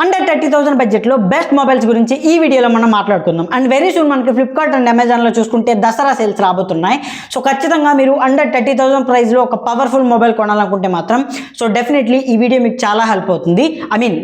Under 30,000 బడ్జెట్లో best mobiles గురించి ఈ వీడియోలో మనం మాట్లాడుకుందాం. అండ్ వెరీ సూన్ మనకి ఫ్లిప్కార్ట్ అండ్ అమెజాన్లో చూసుకుంటే దసరా సేల్స్ రాబోతున్నాయి. సో ఖచ్చితంగా మీరు అండర్ 30,000 ప్రైస్లో ఒక పవర్ఫుల్ మొబైల్ కొనాలనుకుంటే మాత్రం సో డెఫినెట్లీ ఈ వీడియో మీకు చాలా హెల్ప్ అవుతుంది.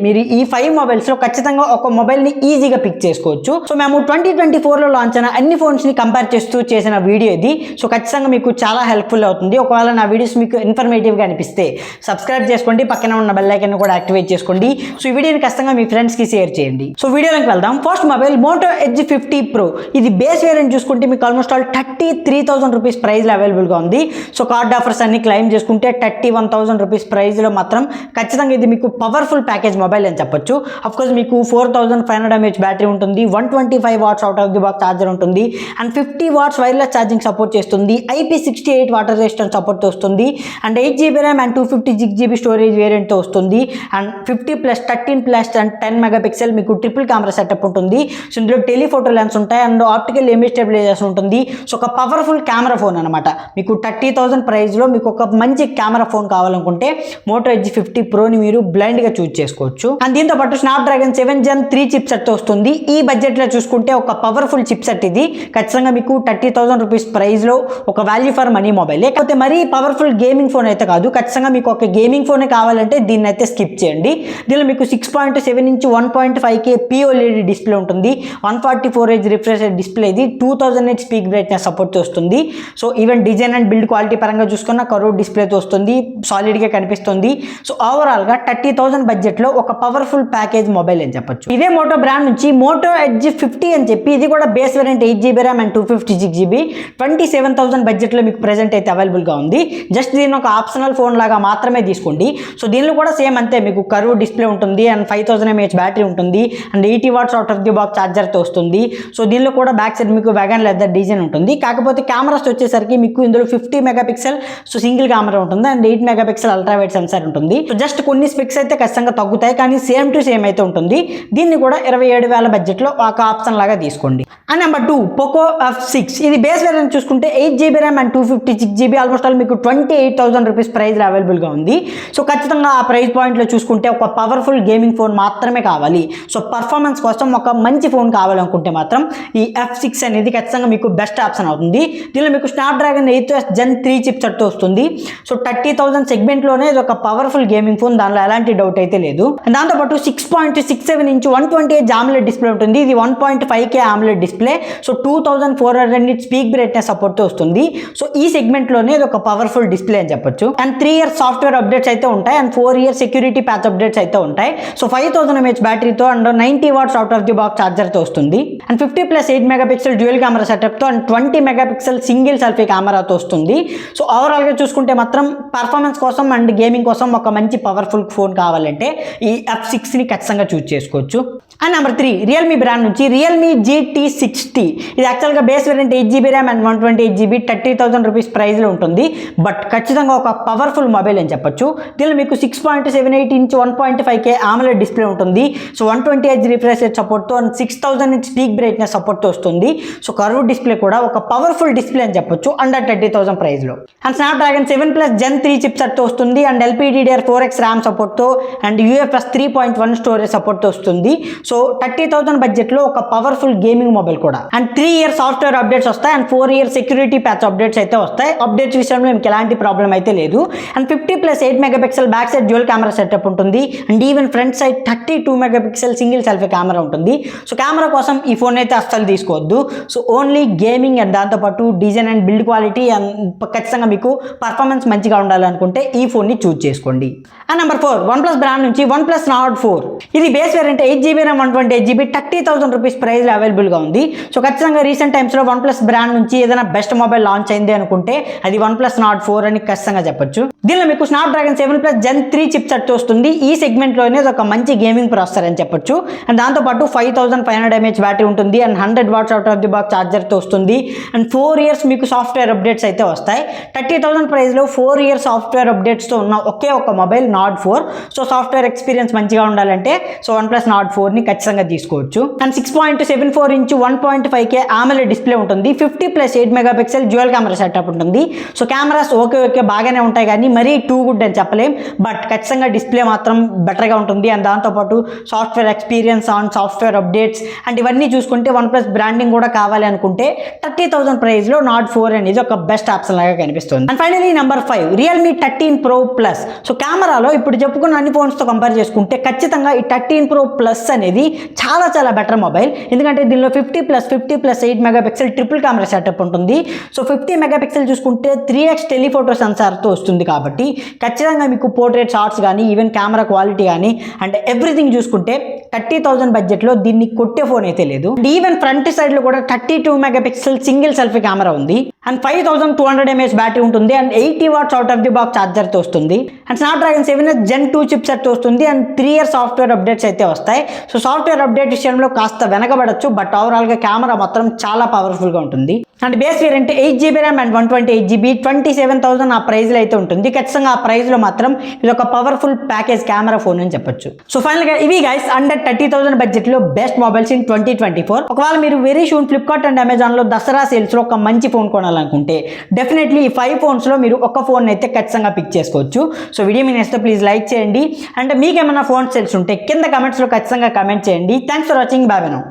మీరు ఈ 5 మొబైల్స్లో ఖచ్చితంగా ఒక మొబైల్ని ఈజీగా పిక్ చేసుకోవచ్చు. సో మేము 2024లో లాంచ్ అయిన అన్ని ఫోన్స్ని కంపేర్ చేస్తూ చేసిన వీడియో ఇది. సో ఖచ్చితంగా మీకు చాలా హెల్ప్ఫుల్ అవుతుంది. ఒకవేళ నా వీడియోస్ మీకు ఇన్ఫర్మేటివ్గా అనిపిస్తే సబ్స్క్రైబ్ చేసుకోండి, పక్కన ఉన్న బెల్ ఐకాన్ కూడా యాక్టివేట్ చేసుకోండి. సో ఈ వీడియోని ఖచ్చితంగా మీ ఫ్రెండ్స్ కి షేర్ చేయండి. సో వీడియోలోకి వెళ్దాం. First mobile Moto Edge 50 Pro. ఇది బేస్ వేరియంట్ చూసుకుంటే మీకు ఆల్మోస్ట్ ఆల్ 33,000 రూపీస్ ప్రైస్లో అవైలబుల్గా ఉంది. సో కార్డ్ ఆఫర్స్ అన్ని క్లెయిమ్ చేసుకుంటే 31,000 రూపీస్ ప్రైస్లో మాత్రం ఖచ్చితంగా ఇది మీకు పవర్ఫుల్ ప్యాకేజ్ మొబైల్ అని చెప్పొచ్చు. అఫ్కోర్స్ మీకు 4,500 mAh బ్యాటరీ ఉంటుంది, 125 watts out of the box charger ఉంటుంది, and 50 watts wireless charging support చేస్తుంది, IP68 వాటర్ రెసిస్టెన్స్ సపోర్ట్తో వస్తుంది, and 8GB RAM and 256GB storage వేరియంట్తో వస్తుంది, అండ్ 50+13+ అండ్ 10 మెగాపిక్సెల్ మీకు ట్రిపుల్ కెమెరా సెటప్ ఉంటుంది. సో ఇందులో టెలిఫోటో లెన్స్ ఉంటాయి అండ్ ఆప్టికల్ ఇమేజ్ స్టెబిలైజేషన్ ఉంటుంది. సో ఒక పవర్ఫుల్ కెమెరా ఫోన్ అనమాట. మీకు 30,000 ప్రైస్లో మీకు ఒక మంచి కెమెరా ఫోన్ కావాలనుకుంటే మోటో ఎడ్జ్ 50 Proని మీరు బ్లైండ్గా చూస్ చేసుకోవచ్చు. అండ్ దీంతో పాటు స్నాప్డ్రాగన్ 7 Gen 3 చిప్ సెట్తో వస్తుంది. ఈ బడ్జెట్లో చూసుకుంటే ఒక పవర్ఫుల్ చిప్ సెట్ ఇది ఖచ్చితంగా మీకు 30,000 రూపీస్ ప్రైస్లో ఒక వాల్యూ ఫర్ మనీ మొబైల్. లేకపోతే మరీ పవర్ఫుల్ గేమింగ్ ఫోన్ అయితే కాదు, ఖచ్చితంగా మీకు ఒక గేమింగ్ ఫోనే కావాలంటే దీన్ని అయితే స్కిప్ చేయండి. దీనిలో మీకు 6.7 ఇంచ్ 1.5K POLED డిస్ప్లే ఉంటుంది, 144Hz రిఫ్రెష్ డిస్ప్లే, ఇది 2000 స్పీక్ బ్రైట్నెస్ సపోర్ట్తో వస్తుంది. So even design and build quality పరంగా చూసుకున్న కర్వ్ డిస్ప్లేతో వస్తుంది, సాలిడ్గా కనిపిస్తుంది. సో ఓవరాల్గా 30,000 బడ్జెట్లో ఒక పవర్ఫుల్ ప్యాకేజ్ మొబైల్ అని చెప్పొచ్చు. ఇదే మోటో బ్రాండ్ నుంచి మోటో ఎడ్జ్ 50 అని చెప్పి ఇది కూడా base variant 8GB RAM and 256GB 27,000 బడ్జెట్లో మీకు ప్రెజెంట్ అయితే అవైలబుల్గా ఉంది. జస్ట్ దీన్ని ఒక ఆప్షనల్ ఫోన్ లాగా మాత్రమే తీసుకోండి. సో దీనిలో కూడా సేమ్ అంతే, మీకు కర్వ్ డిస్ప్లే ఉంటుంది అండ్ 5,000 mAh బ్యాటరీ ఉంటుంది and 80 watts out of the box ఛార్జర్తో వస్తుంది. సో దీనిలో కూడా బ్యాక్ సైడ్ మీకు వ్యాగన్ లెదర్ డిజైన్ ఉంటుంది. కాకపోతే కెమెరాస్ వచ్చేసరికి మీకు ఇందులో 50 మెగాపిక్సెల్ సో సింగిల్ కెమెరా ఉంటుంది and 8 megapixel ultra wide sensor ఉంటుంది. సో జస్ట్ కొన్ని స్పెక్స్ అయితే ఖచ్చితంగా తగ్గుతాయి, కానీ సేమ్ టు సేమ్ అయితే ఉంటుంది. దీన్ని కూడా 27,000 బడ్జెట్లో ఒక ఆప్షన్ లాగా తీసుకోండి. And number 2 Poco F6. ఇది బేస్ వేరియంట్ చూసుకుంటే 8GB RAM and 256GB almost all మీకు 28,000 రూపీస్ ప్రైస్లో అవైలబుల్గా ఉంది. సో ఖచ్చితంగా ఆ ప్రైస్ పాయింట్లో చూసుకుంటే ఒక పవర్ఫుల్ గేమింగ్ ఫోన్ మాత్రమే కావాలి. సో పర్ఫార్మెన్స్ కోసం ఒక మంచి ఫోన్ కావాలనుకుంటే మాత్రం ఈ F6 అనేది ఖచ్చితంగా మీకు బెస్ట్ ఆప్షన్ అవుతుంది. దీనిలో మీకు స్నాప్డ్రాగన్ 8 Gen 3 చిప్ సెట్తో వస్తుంది. సో 30,000 సెగ్మెంట్లోనే ఇది ఒక పవర్ఫుల్ గేమింగ్ ఫోన్, దానిలో ఎలాంటి డౌట్ అయితే లేదు. దాంతోపాటు 6.67 ఇంచ్ 120Hz AMOLED డిస్ప్లే ఉంటుంది, ఇది 1.5K AMOLED display. So 2400 nits speak brightness సపోర్ట్తో వస్తుంది. సో ఈ సెగ్మెంట్లోనే ఇది ఒక పవర్ఫుల్ డిస్ప్లే అని చెప్పొచ్చు. అండ్ 3 years సాఫ్ట్వేర్ అప్డేట్స్ అయితే ఉంటాయి and 4 years security patch updates అయితే ఉంటాయి. సో 5,000 mAh బ్యాటరీతో and 90 watts out of the box ఛార్జర్తో వస్తుంది అండ్ 50+8 మెగాపిక్సెల్ డ్యూయల్ కెమెరా సెటప్తో అండ్ 20 మెగాపిక్సెల్ సింగిల్ సెల్ఫీ కెమెరాతో వస్తుంది. సో ఓవరాల్గా చూసుకుంటే మాత్రం పర్ఫార్మెన్స్ కోసం అండ్ గేమింగ్ కోసం ఒక మంచి పవర్ఫుల్ ఫోన్ కావాలంటే ఈ F6ని ఖచ్చితంగా చూస్ చేసుకోవచ్చు. అండ్ నెంబర్ 3 రియల్మీ బ్రాండ్ నుంచి రియల్మీ GT60. ఇది యాక్చువల్గా base variant 8GB RAM and 128GB 30,000 rupees ప్రైస్లో ఉంటుంది. బట్ ఖచ్చితంగా ఒక పవర్ఫుల్ మొబైల్ అని చెప్పొచ్చు. దీనిలో మీకు 6.78 ఇంచ్ 1.5K AMOLED డిస్ప్లే ఉంటుంది. సో 120Hz రిఫ్రెష్ రేట్ సపోర్ట్తో అండ్ 6000 nits స్పీక్ బ్రైట్నెస్ సపోర్ట్తో వస్తుంది. సో కర్వ్ డిస్ప్లే కూడా ఒక పవర్ఫుల్ డిస్ప్లే అని చెప్పొచ్చు అండర్ 30,000 ప్రైస్లో. అండ్ స్నాప్డ్రాగన్ 7+ Gen 3 చిప్ సెట్తో వస్తుంది అండ్ LPDDR4X ర్యామ్ సపోర్ట్తో అండ్ UFS 3.1 స్టోరేజ్ సపోర్ట్తో వస్తుంది. సో 30,000 బడ్జెట్లో ఒక పవర్ఫుల్ గేమింగ్ మొబైల్ కూడా. అండ్ 3 years సాఫ్ట్వేర్ అప్డేట్స్ వస్తాయి and 4 years security patch updates అయితే వస్తాయి. అప్డేట్స్ విషయంలో మీకు ఎలాంటి ప్రాబ్లం అయితే లేదు. And 50+8 megapixel back side dual camera setup ఉంటుంది and even front side 32 megapixel single selfie camera ఉంటుంది. సో కెమెరా కోసం ఈ ఫోన్ అయితే అస్సలు తీసుకోవద్దు. సో ఓన్లీ గేమింగ్ అండ్ దాంతోపాటు design and build quality and ఖచ్చితంగా మీకు పర్ఫార్మెన్స్ మంచిగా ఉండాలనుకుంటే ఈ ఫోన్ని చూస్ చేసుకోండి. అండ్ నెంబర్ 4 OnePlus బ్రాండ్ నుంచి OnePlus Nord 4. ఇది base variant 8GB RAM 128GB 30,000 rupees ప్రైస్లో అవైలబుల్గా ఉంది. సో ఖచ్చితంగా రీసెంట్ టైమ్స్లో OnePlus బ్రాండ్ నుంచి ఏదైనా బెస్ట్ మొబైల్ లాంచ్ అయింది అనుకుంటే అది OnePlus Nord 4 అని ఖచ్చితంగా చెప్పొచ్చు. దీనిలో మీకు స్నాప్డ్రాగన్ 7+ Gen 3 చిప్ సెట్తో వస్తుంది. ఈ సెగ్మెంట్లోనే ఒక మంచి గేమింగ్ ప్రాసెసర్ అని చెప్పొచ్చు. అండ్ దాంతోపాటు 5,500 mAh బ్యాటరీ ఉంటుంది and 100 watts out of the box ఛార్జర్తో వస్తుంది అండ్ 4 years మీకు సాఫ్ట్వేర్ అప్డేట్స్ అయితే వస్తాయి. 30,000 ప్రైస్లో 4 years సాఫ్ట్వేర్ అప్డేట్స్తో ఉన్న ఒకే ఒక mobile Nord 4. So software experience మంచిగా ఉండాలంటే సో OnePlus Nord 4ని ఖచ్చితంగా తీసుకోవచ్చు. And 6.74 inch 1.5K AMOLED display ఉంటుంది, 50+8 మెగాపిక్సెల్ డ్యూయల్ కెమెరా సెటప్ ఉంటుంది. సో కెమెరాస్ ఓకే బాగానే ఉంటాయి, కానీ మరీ టూ గుడ్ అని చెప్పలేం, బట్ ఖచ్చితంగా డిస్ప్లే మాత్రం బెటర్గా ఉంటుంది. అండ్ దాంతోపాటు software experience on software updates and ఇవన్నీ చూసుకుంటే వన్ ప్లస్ బ్రాండింగ్ కూడా కావాలి అనుకుంటే 30,000 ప్రైస్లో నాట్ 4 అనేది ఒక బెస్ట్ ఆప్షన్ లాగా కనిపిస్తుంది. And finally number 5 Realme 13 Pro Plus. So కెమెరాలో ఇప్పుడు చెప్పుకున్న అన్ని ఫోన్స్తో కంపేర్ చేసుకుంటే ఖచ్చితంగా ఈ 13 Pro Plus అనేది చాలా చాలా బెటర్ మొబైల్. ఎందుకంటే దీనిలో 50+50+8 మెగాపిక్సెల్ ట్రిపుల్ కెమెరా సెటప్ ఉంటుంది. సో 50 మెగాపిక్సెల్ చూసుకుంటే 3x టెలిఫోటో సెన్సార్తో వస్తుంది కాబట్టి ఖచ్చితంగా మీకు పోర్ట్రేట్ షాట్స్ కానీ ఈవెన్ కెమెరా క్వాలిటీ కానీ అండ్ ఎవ్రీథింగ్ చూసుకుంటే 30,000 బడ్జెట్లో దీన్ని కొట్టే ఫోన్ అయితే లేదు. అండ్ ఈవెన్ ఫ్రంట్ సైడ్లో కూడా 32 మెగాపిక్సెల్ సింగిల్ సెల్ఫీ కెమెరా ఉంది. అండ్ 5200 mAh బ్యాటరీ ఉంటుంది. And 80 watts out of the box ఛార్జర్తో వస్తుంది. అండ్ స్నాప్డ్రాగన్ 7 Gen 2 చిప్సెట్తో వస్తుంది. అండ్ 3 years సాఫ్ట్వేర్ అప్డేట్స్ అయితే వస్తాయి. సో సాఫ్ట్వేర్ అప్డేట్ విషయంలో కాస్త వెనకబడచ్చు, బట్ ఓవరాల్గా కెమెరా మాత్రం చాలా పవర్ఫుల్గా ఉంటుంది. And base variant 8GB RAM and 128GB 27,000 ఆ ప్రైస్లో అయితే ఉంటుంది. ఖచ్చితంగా ఆ ప్రైస్లో మాత్రం ఇది ఒక పవర్ఫుల్ ప్యాకేజ్ కెమెరా ఫోన్ అని చెప్పొచ్చు. సో ఫైనల్గా ఇవి గైస్ అండర్ 30,000 బడ్జెట్లో బెస్ట్ మొబైల్స్ ఇన్ 2024. ఒకవేళ మీరు వెరీ షూన్ ఫ్లిప్కార్ట్ అండ్ అమెజాన్లో దసరా సేల్స్లో ఒక మంచి ఫోన్ కొనాలనుకుంటే డెఫినెట్లీ ఈ 5 ఫోన్స్లో మీరు ఒక ఫోన్ అయితే ఖచ్చితంగా పిక్ చేసుకోవచ్చు. సో వీడియో మీ నచ్చితే ప్లీజ్ లైక్ చేయండి. అండ్ మీకు ఏమైనా ఫోన్స్ తెలిసి ఉంటే కింద కమెంట్స్లో ఖచ్చితంగా కమెంట్ చేయండి. Thanks for watching. Bye now.